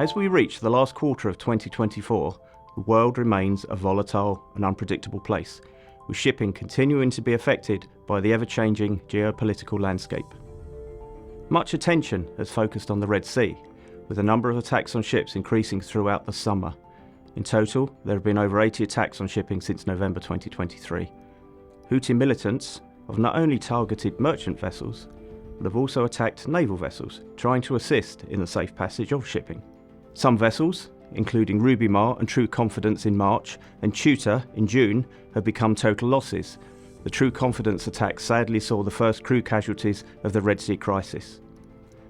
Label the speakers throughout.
Speaker 1: As we reach the last quarter of 2024, the world remains a volatile and unpredictable place, with shipping continuing to be affected by the ever-changing geopolitical landscape. Much attention has focused on the Red Sea, with the number of attacks on ships increasing throughout the summer. In total, there have been over 80 attacks on shipping since November 2023. Houthi militants have not only targeted merchant vessels, but have also attacked naval vessels, trying to assist in the safe passage of shipping. Some vessels, including Ruby Mar and True Confidence in March and Tutor in June, have become total losses. The True Confidence attack sadly saw the first crew casualties of the Red Sea crisis.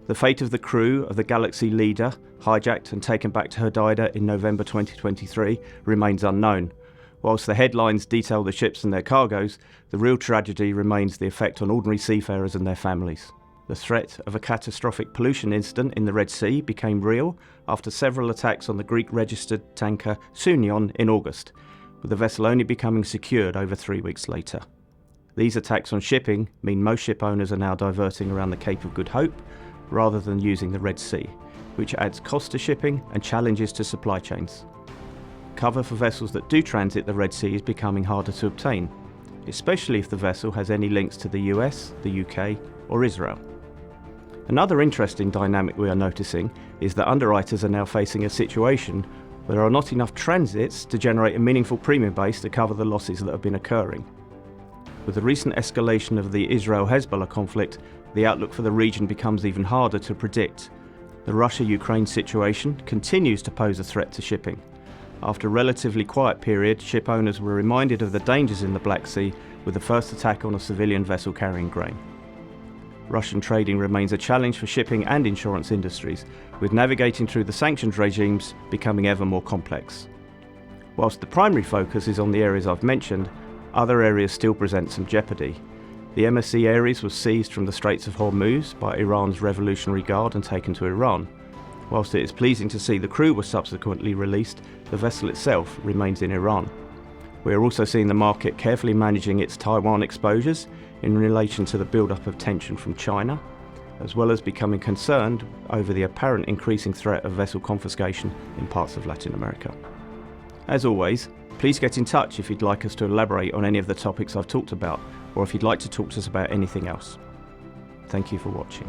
Speaker 1: The fate of the crew of the Galaxy Leader, hijacked and taken back to Hodeida in November 2023, remains unknown. Whilst the headlines detail the ships and their cargoes, the real tragedy remains the effect on ordinary seafarers and their families. The threat of a catastrophic pollution incident in the Red Sea became real after several attacks on the Greek-registered tanker Sunion in August, with the vessel only becoming secured over 3 weeks later. These attacks on shipping mean most ship owners are now diverting around the Cape of Good Hope rather than using the Red Sea, which adds cost to shipping and challenges to supply chains. Cover for vessels that do transit the Red Sea is becoming harder to obtain, especially if the vessel has any links to the US, the UK or Israel. Another interesting dynamic we are noticing is that underwriters are now facing a situation where there are not enough transits to generate a meaningful premium base to cover the losses that have been occurring. With the recent escalation of the Israel-Hezbollah conflict, the outlook for the region becomes even harder to predict. The Russia-Ukraine situation continues to pose a threat to shipping. After a relatively quiet period, ship owners were reminded of the dangers in the Black Sea with the first attack on a civilian vessel carrying grain. Russian trading remains a challenge for shipping and insurance industries, with navigating through the sanctions regimes becoming ever more complex. Whilst the primary focus is on the areas I've mentioned, other areas still present some jeopardy. The MSC Aries was seized from the Straits of Hormuz by Iran's Revolutionary Guard and taken to Iran. Whilst it is pleasing to see the crew was subsequently released, the vessel itself remains in Iran. We are also seeing the market carefully managing its Taiwan exposures in relation to the build-up of tension from China, as well as becoming concerned over the apparent increasing threat of vessel confiscation in parts of Latin America. As always, please get in touch if you'd like us to elaborate on any of the topics I've talked about, or if you'd like to talk to us about anything else. Thank you for watching.